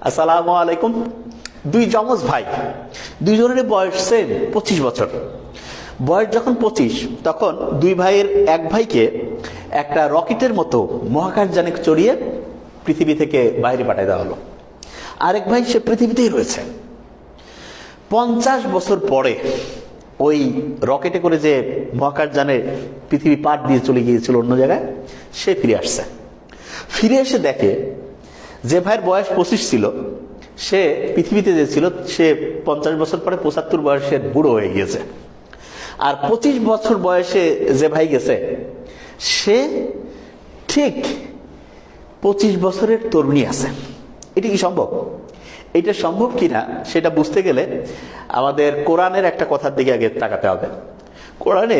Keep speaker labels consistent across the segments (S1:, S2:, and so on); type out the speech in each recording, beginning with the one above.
S1: আসসালামু আলাইকুম। দুই যমজ ভাই, দুইজনের বয়স সেম 25 বছর। বয়স যখন 25, তখন দুই ভাইয়ের এক ভাইকে একটা রকেটের মতো মহাকাশযানে চড়িয়ে পৃথিবী থেকে বাইরে পাঠিয়ে দেওয়া হলো। আরেক ভাই সে পৃথিবীতেই রয়েছে। 50 বছর পরে ওই রকেটে করে যে মহাকাশযানে পৃথিবী পার দিয়ে চলে গিয়েছিল অন্য জায়গায়, সে ফিরে আসছে। ফিরে এসে দেখে যে ভাইয়ের বয়স 25 ছিল, সে পৃথিবীতে যে ছিল সে 50 বছর পরে 75 বয়সের বুড়ো হয়ে গিয়েছে। আর 25 বছর বয়সে যে ভাই গেছে, সে ঠিক 25 বছরের তরুণী আছে। এটা কি সম্ভব? এটা সম্ভব কিনা সেটা বুঝতে গেলে আমাদের কোরআনের একটা কথার দিকে আগে তাকাতে হবে। কোরআনে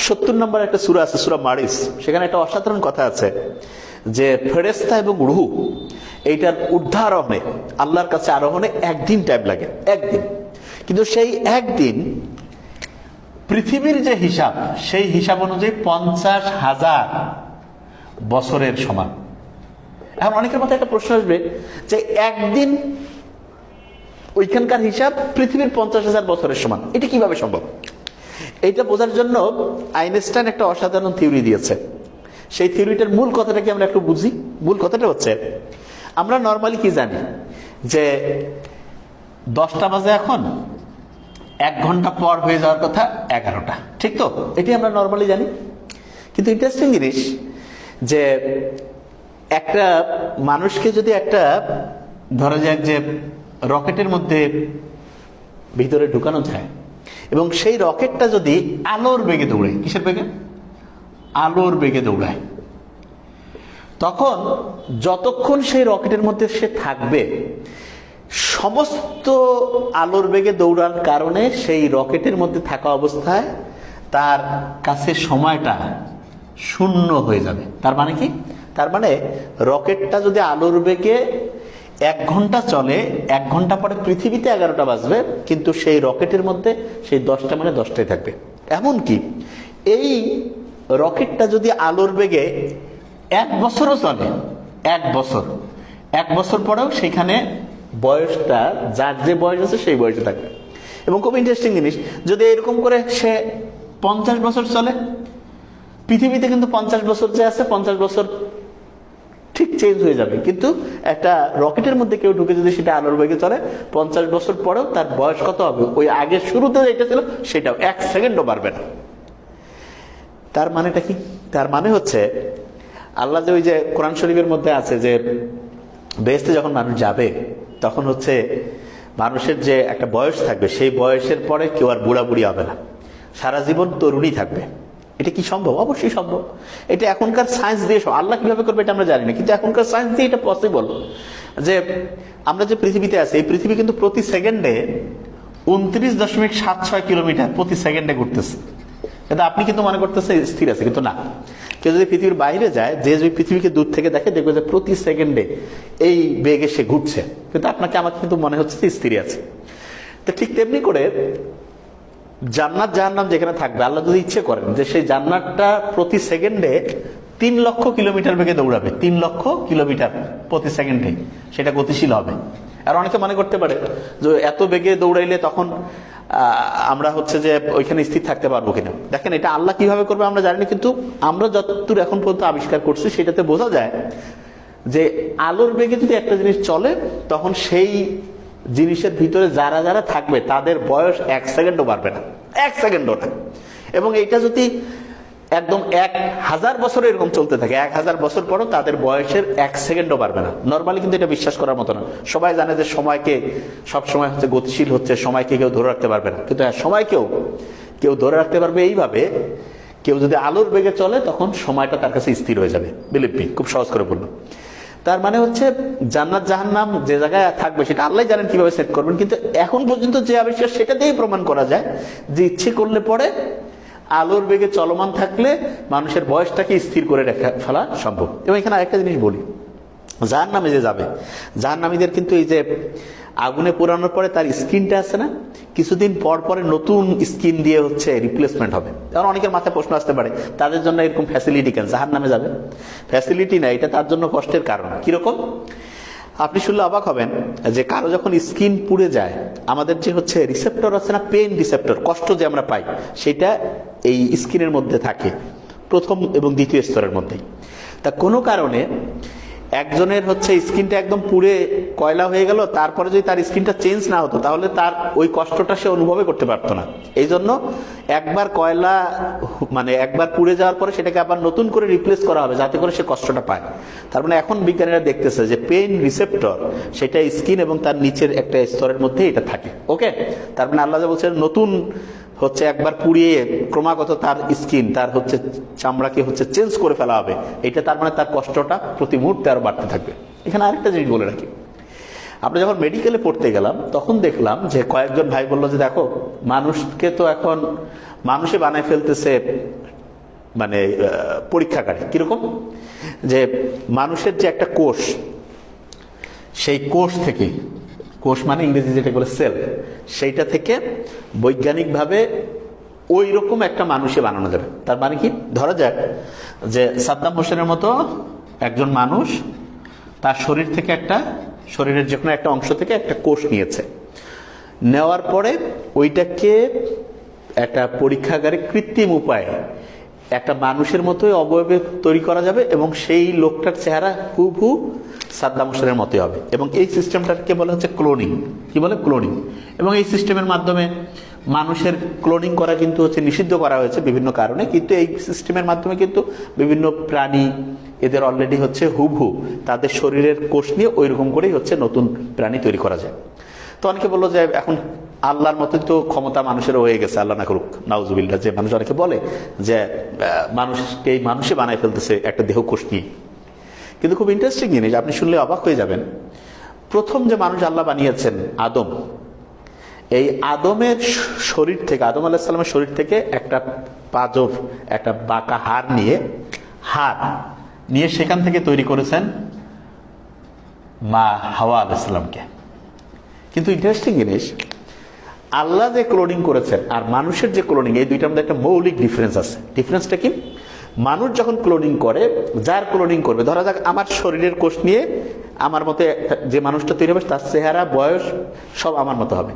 S1: 70 নম্বর একটা সূরা আছে, সূরা মারিস। সেখানে একটা অসাধারণ কথা আছে যে ফেরেশতা এবং রূহ এইটার উদ্ধারণে, আল্লাহর কাছে আরোহণে একদিন টাইম লাগে, একদিন। কিন্তু সেই একদিন পৃথিবীর যে হিসাব, সেই হিসাব অনুযায়ী 50,000 বছরের সমান। এখন অনেকের মাথায় একটা প্রশ্ন আসবে যে একদিন ওইখানকার হিসাব পৃথিবীর 50,000 বছরের সমান, এটা কিভাবে সম্ভব? এইটা বোঝার জন্য আইনস্টাইন একটা অসাধারণ থিওরি দিয়েছে। সেই থিওরিটার মূল কথাটা কি আমরা একটু বুঝি। মূল কথাটা হচ্ছে, আমরা নর্মালি কি জানি যে 10টা বাজে, এখন 1 ঘন্টা পর হয়ে যাওয়ার কথা 11টা, ঠিক তো? এটি আমরা নর্মালি জানি। কিন্তু ইন্টারেস্টিং জিনিস যে একটা মানুষকে যদি একটা ধরা যাক যে রকেটের মধ্যে ভিতরে ঢুকানো যায় এবং সেই রকেটটা যদি আলোর বেগে দৌড়ায়, কিসের বেগে? আলোর বেগে দৌড়ায়, তখন যতক্ষণ সেই রকেটের মধ্যে সে থাকবে, সমস্ত আলোর বেগে দৌড়ার কারণে সেই রকেটের মধ্যে থাকা অবস্থায় তার কাছে সময়টা শূন্য হয়ে যাবে। তার মানে কি? তার মানে রকেটটা যদি আলোর বেগে 1 ঘন্টা চলে, 1 ঘন্টা পরে পৃথিবীতে 11টা বাজবে, কিন্তু সেই রকেটের মধ্যে সেই 10টা মানে 10টাই থাকবে। এমনকি এই রকেটটা যদি আলোর বেগে 1 বছরও চলে, 1 বছর পরেও সেখানে বয়সটা, যার যে বয়স আছে সেই বয়সে থাকবে। এবং খুব ইন্টারেস্টিং জিনিস, যদি এরকম করে সে 50 বছর চলে, পৃথিবীতে কিন্তু 50 বছর যে আছে, 50 বছর ঠিক চেঞ্জ হয়ে যাবে। কিন্তু একটা রকেটের মধ্যে কেউ ঢুকে যদি সেটা আলোর বেগে চলে, 50 বছর পরেও তার বয়স কত হবে? ওই আগের শুরুতে যেটা ছিল সেটাও 1 সেকেন্ডও বাড়বে না। তার মানেটা কি? তার মানে হচ্ছে, আল্লাহ যে ওই যে কোরআন শরীফের মধ্যে আছে যে বেহেশতে যখন মানুষ যাবে, তখন হচ্ছে মানুষের যে একটা বয়স থাকবে, সেই বয়সের পরে কেউ আর বুড়া বুড়ি হবে না, সারা জীবন তরুণী থাকবে। এটা কি সম্ভব? অবশ্যই সম্ভব। এটা এখনকার সায়েন্স দিয়ে, আল্লাহ কিভাবে করবে এটা আমরা জানি না, কিন্তু এখনকার সায়েন্স দিয়ে এটা পসিবল। যে আমরা যে পৃথিবীতে আছি, এই পৃথিবী কিন্তু প্রতি সেকেন্ডে 29.76 কিলোমিটার প্রতি সেকেন্ডে ঘুরতেছে। কিন্তু আপনি কিন্তু মনে করতেছে স্থির আছে, কিন্তু না। কেউ যদি পৃথিবীর বাইরে যায়, যে যদি পৃথিবীকে দূর থেকে দেখে, দেখবে যে প্রতি সেকেন্ডে এই বেগে সে ঘুরছে, কিন্তু আপনাকে আমাকে কিন্তু মনে হচ্ছে স্থির আছে। তো ঠিক তেমনি করে জান্নাত জাহান্নাম যেখানে থাকবে, আল্লাহ যদি ইচ্ছে করেন যে সেই জান্নাতটা প্রতি সেকেন্ডে 3 লক্ষ কিলোমিটার বেগে দৌড়াবে, 3 লক্ষ কিলোমিটার প্রতি সেকেন্ডে, সেটা গতিশীল হবে। আর অনেকে মনে করতে পারে যে এত বেগে দৌড়াইলে তখন আমরা হচ্ছে যে ওইখানে স্থির থাকতে পারবো কিনা। দেখেন, এটা আল্লাহ কিভাবে করবে আমরা জানি না, কিন্তু আমরা যতদূর এখন পর্যন্ত আবিষ্কার করছি সেটাতে বোঝা যায় যে আলোর বেগে যদি একটা জিনিস চলে, তখন সেই জিনিসের ভিতরে যারা যারা থাকবে তাদের বয়স 1 সেকেন্ডও বাড়বে না, 1 সেকেন্ডও না। এবং এইটা যদি একদম 1000 বছর এরকম চলতে থাকে, 1000 বছর পরও তাদের বয়সের 1 সেকেন্ডও বাড়বে না। নর্মালি কিন্তু এটা বিশ্বাস করার মতো না। সবাই জানে যে সময়কে সবসময় হচ্ছে গতিশীল হচ্ছে, সময়কে কেউ ধরে রাখতে পারবে না। কিন্তু সময়কেও কেউ ধরে রাখতে পারবে এইভাবে, কেউ যদি আলোর বেগে চলে, তখন সময়টা তার কাছে স্থির হয়ে যাবে। বিলিভ মি, খুব সহজ করে বললাম। তার মানে হচ্ছে জান্নাত জাহান্নাম যে জায়গায় থাকবে সেটা আল্লাহ জানেন কিভাবে সেট করবেন, কিন্তু এখন পর্যন্ত যে আবিষ্কার সেটা দিয়েই প্রমাণ করা যায় যে ইচ্ছে করলে পরে আলোর বেগে চলমান থাকলে মানুষের বয়সটাকে স্থির করে রেখে ফেলা সম্ভব। এবং এখানে আরেকটা জিনিস বলি, জাহান্নামে যে যাবে, জাহান্নামীদের কিন্তু এই যে আগুনে পোড়ানোর পরে তার স্কিনটা আছে না, কিছুদিন পর পরে নতুন স্কিন দিয়ে হচ্ছে রিপ্লেসমেন্ট হবে। কারণ অনেকের মাথায় প্রশ্ন আসতে পারে, তাদের জন্য এরকম ফ্যাসিলিটি কেন? জাহান্নামে যাবে, ফ্যাসিলিটি না, এটা তার জন্য কষ্টের কারণ। কিরকম? আপনি শুনলে অবাক হবেন যে কারো যখন স্কিন পুড়ে যায়, আমাদের যে হচ্ছে রিসেপ্টর আছে না, পেইন রিসেপ্টর, কষ্ট যে আমরা পাই, সেটা এই স্কিনের মধ্যে থাকে, প্রথম এবং দ্বিতীয় স্তরের মধ্যেই। তা কোনো কারণে একজনের হচ্ছে স্কিনটা একদম পুড়ে কয়লা হয়ে গেল, তারপরে যদি তার স্কিনটা চেঞ্জ না হতো তাহলে তার ওই কষ্টটা সে অনুভবই করতে পারতো না। এই জন্য একবার কয়লা মানে একবার পুড়ে যাওয়ার পরে সেটাকে আবার নতুন করে রিপ্লেস করা হবে যাতে করে সে কষ্টটা পায়। তার মানে এখন বিজ্ঞানীরা দেখতেছে যে পেইন রিসেপ্টর সেটা স্কিন এবং তার নিচের একটা স্তরের মধ্যে এটা থাকে। ওকে, তার মানে আল্লাহ বলছেন নতুন হচ্ছে একবার পুড়িয়ে ক্রমাগত তার স্কিন, তার হচ্ছে চামড়াকে হচ্ছে চেঞ্জ করে ফেলা হবে। এটা তার মানে তার কষ্টটা প্রতি মুহূর্তে আরো বাড়তে থাকবে। এখানে আরেকটা জিনিস বলে রাখি, আমরা যখন মেডিকেলে পড়তে গেলাম তখন দেখলাম যে কয়েকজন ভাই বললো যে দেখো, মানুষকে তো এখন মানুষে বানায় ফেলতেছে মানে পরীক্ষাগারে। কিরকম? যে মানুষের যে একটা কোষ, সেই কোষ থেকে, কোষ মানে ইংরেজি যেটা বলে সেল, সেইটা থেকে বৈজ্ঞানিকভাবে ওই রকম একটা মানুষে বানানো যাবে। তার মানে কি, ধরা যাক যে সাদ্দাম হোসেনের মতো একজন মানুষ তার শরীর থেকে শরীরের যে কোনো একটা অংশ থেকে একটা কোষ নিয়েছে, নেওয়ার পরে ওইটাকে একটা পরীক্ষাগারে কৃত্রিম উপায়ে একটা মানুষের মতোই অবয়বে তৈরি করা যাবে এবং সেই লোকটার চেহারা হুবহু সাদ্দাম হোসেনের মতোই হবে। এবং এই সিস্টেমটাকে বলা হচ্ছে ক্লোনিং। কি বলে? ক্লোনিং। এবং এই সিস্টেমের মাধ্যমে মানুষের ক্লোনিং করা কিন্তু হচ্ছে নিষিদ্ধ করা হয়েছে বিভিন্ন কারণে, কিন্তু এই সিস্টেমের মাধ্যমে কিন্তু বিভিন্ন প্রাণী এদের অলরেডি হচ্ছে হুবহু তাদের শরীরের কোষ নিয়ে ওই রকম করেই হচ্ছে নতুন প্রাণী তৈরি করা যায়। তো অনেকে বললো যে এখন আল্লাহর মতোই তো ক্ষমতা মানুষের হয়ে গেছে, আল্লাহ না করুক, নাউজুবিল্লাহ, যে মানুষ অনেকে বলে যে মানুষকে এই মানুষে বানায় ফেলতেছে একটা দেহ কোষ নিয়ে। কিন্তু খুব ইন্টারেস্টিং জিনিস, আপনি শুনলে অবাক হয়ে যাবেন। প্রথম যে মানুষ আল্লাহ বানিয়েছেন আদম, এই আদমের শরীর থেকে, আদম আলাইহিস সালামের শরীর থেকে একটা পাজর, একটা বাঁকা হাড় নিয়ে সেখান থেকে তৈরি করেছেন মা হাওয়া আলাইহিস সালামকে। কিন্তু ইন্টারেস্টিং জিনিস, আল্লাহ যে ক্লোনিং করেছেন আর মানুষের যে ক্লোনিং, এই দুইটার মধ্যে একটা মৌলিক ডিফারেন্স আছে। ডিফারেন্সটা কি? মানুষ যখন ক্লোনিং করে, যার ক্লোনিং করবে, ধরা যাক আমার শরীরের কোষ নিয়ে আমার মতে যে মানুষটা তৈরি হবে তার চেহারা, বয়স সব আমার মতো হবে।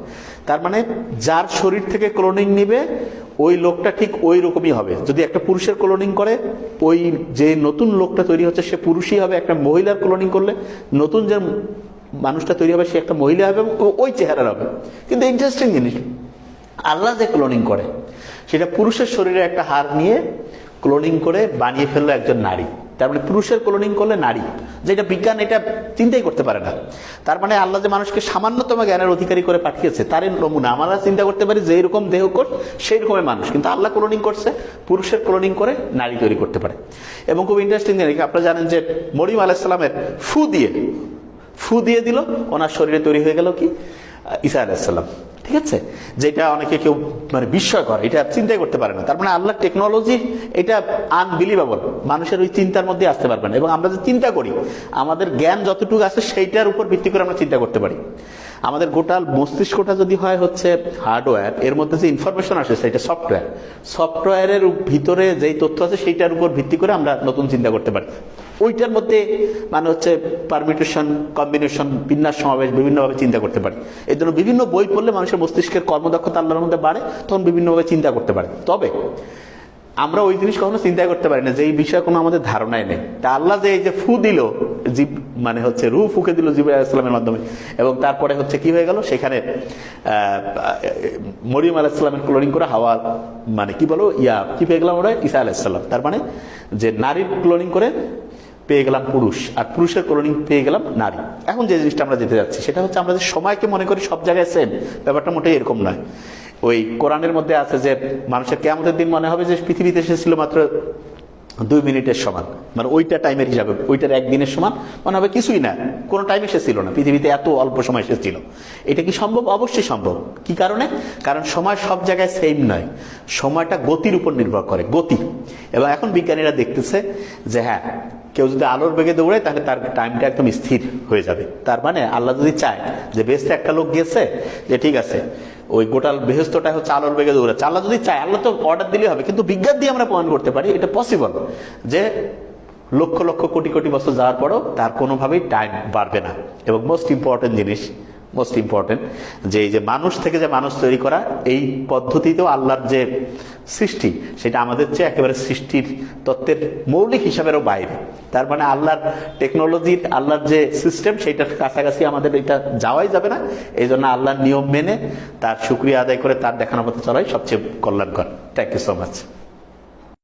S1: তার মানে যার শরীর থেকে ক্লোনিং নিবে ওই লোকটা ঠিক ওই রকমই হবে। যদি একটা পুরুষের ক্লোনিং করে, ওই যে নতুন লোকটা তৈরি হচ্ছে সে পুরুষই হবে। একটা মহিলার ক্লোনিং করলে নতুন যে মানুষটা তৈরি হবে সে একটা মহিলা হবে এবং ওই চেহারার হবে। কিন্তু ইন্টারেস্টিং জিনিস, আল্লাহ যে ক্লোনিং করে সেটা পুরুষের শরীরে একটা হাড় নিয়ে ক্লোনিং করে বানিয়ে ফেললো একজন নারী। তার মানে পুরুষের ক্লোনিং করলে নারী, যেটা বিজ্ঞান এটা চিন্তাই করতে পারে না। তার মানে আল্লাহ যে মানুষকে সামান্যতম জ্ঞানের অধিকারী করে পাঠিয়েছে তার নমুনা আমরা চিন্তা করতে পারি যে এরকম দেহ কোষ সেই রকমের মানুষ, কিন্তু আল্লাহ ক্লোনিং করছে, পুরুষের ক্লোনিং করে নারী তৈরি করতে পারে। এবং খুব ইন্টারেস্টিং জিনিস, আপনারা জানেন যে মরিয়ম আলাইহিস সালামের ফু দিয়ে দিল, ওনার শরীরে তৈরি হয়ে গেল কি ঈসা আলাইহিস সালাম। ঠিক আছে, যেটা অনেকে কেউ মানে বিস্ময় করে, এটা চিন্তাই করতে পারে না। তার মানে আল্লাহ টেকনোলজি এটা আনবিলিভেবল, মানুষের ওই চিন্তার মধ্যে আসতে পারবে না। এবং আমরা যে চিন্তা করি, আমাদের জ্ঞান যতটুকু আছে সেইটার উপর ভিত্তি করে আমরা চিন্তা করতে পারি। আমাদের গোটা মস্তিষ্কটা যদি হয় হচ্ছে হার্ডওয়্যার, এর মধ্যে যে ইনফরমেশন আসে সেটা সফটওয়্যারের ভিতরে যেই তথ্য আছে সেইটার উপর ভিত্তি করে আমরা নতুন চিন্তা করতে পারি। ওইটার মধ্যে মানে হচ্ছে পারমিটেশন, কম্বিনেশন, বিন্যাস, সমাবেশ বিভিন্নভাবে চিন্তা করতে পারি। এই জন্য বিভিন্ন বই পড়লে মানুষের মস্তিষ্কের কর্মদক্ষতা আল্লাহর মধ্যে বাড়ে, তখন বিভিন্নভাবে চিন্তা করতে পারে। তবে আমরা ওই জিনিস কখনো চিন্তা করতে পারি না যে এই বিষয়ে কোনো আমাদের ধারণাই নেই। তা আল্লাহ যে এই যে ফু দিল, মানে হচ্ছে রূহ ফুঁকে দিল জিবরাইল আলাইহিস সালামের মাধ্যমে, এবং তারপরে হচ্ছে কি হয়ে গেল, সেখানে মরিয়ম আলাইহিস সালামের ক্লোনিং করে হাওয়া মানে কি বলো কি পেয়ে গেলাম ওরা, ঈসা আলাইহিস সালাম। তার মানে যে নারীর ক্লোনিং করে পেয়ে গেলাম পুরুষ, আর পুরুষের ক্লোনিং পেয়ে গেলাম নারী। এখন যে জিনিসটা আমরা যেতে যাচ্ছি সেটা হচ্ছে আমরা যে সময়কে মনে করি সব জায়গায় সেম, ব্যাপারটা মোটেই এরকম নয়। ওই কোরআনের মধ্যে আছে যে মানুষের কিয়ামতের দিন মনে হবে যে পৃথিবীতে এসেছিল মাত্র 2 মিনিটের সমান, মানে ওইটা টাইমের হিসাবে, ওইটার একদিনের সমান মনে হবে কিছুই না, কোনো টাইম এসেছিল না, পৃথিবীতে এত অল্প সময় এসেছিল। এটা কি সম্ভব? অবশ্যই সম্ভব। কি কারণে? কারণ সময় সব জায়গায় সেম নয়, সময়টা গতির উপর নির্ভর করে, গতি। এবং এখন বিজ্ঞানীরা দেখতেছে যে হ্যাঁ, কেউ যদি আলোর বেগে দৌড়ায় তাহলে তার টাইমটা একদম স্থির হয়ে যাবে। তার মানে আল্লাহ যদি চায় যে বেহেশতে একটা লোক গেছে, যে ঠিক আছে ওই গোটাল বেহেশতটা হচ্ছে আলোর বেগে দৌড়াচ্ছে, আল্লাহ যদি চায়, আল্লাহ তো অর্ডার দিলেই হবে। কিন্তু বিজ্ঞান দিয়ে আমরা প্রমাণ করতে পারি এটা পসিবল, যে লক্ষ লক্ষ কোটি কোটি বছর যাওয়ার পরও তার কোনোভাবেই টাইম বাড়বে না। এবং মোস্ট ইম্পর্টেন্ট জিনিস, মোস্ট ইম্পর্টেন্ট, যে এই যে মানুষ থেকে যে মানুষ তৈরি করা, এই পদ্ধতিতেও আল্লাহর যে সৃষ্টি সেটা আমাদের চেয়ে একেবারে সৃষ্টির তত্ত্বের মৌলিক হিসাবেরও বাইরে। তার মানে আল্লাহর টেকনোলজির, আল্লাহর যে সিস্টেম সেইটার কাছাকাছি আমাদের এটা যাওয়াই যাবে না। এই জন্য আল্লাহর নিয়ম মেনে তার শুকরিয়া আদায় করে তার দেখানো পথে চলাই সবচেয়ে কল্যাণকর। Thank you so much.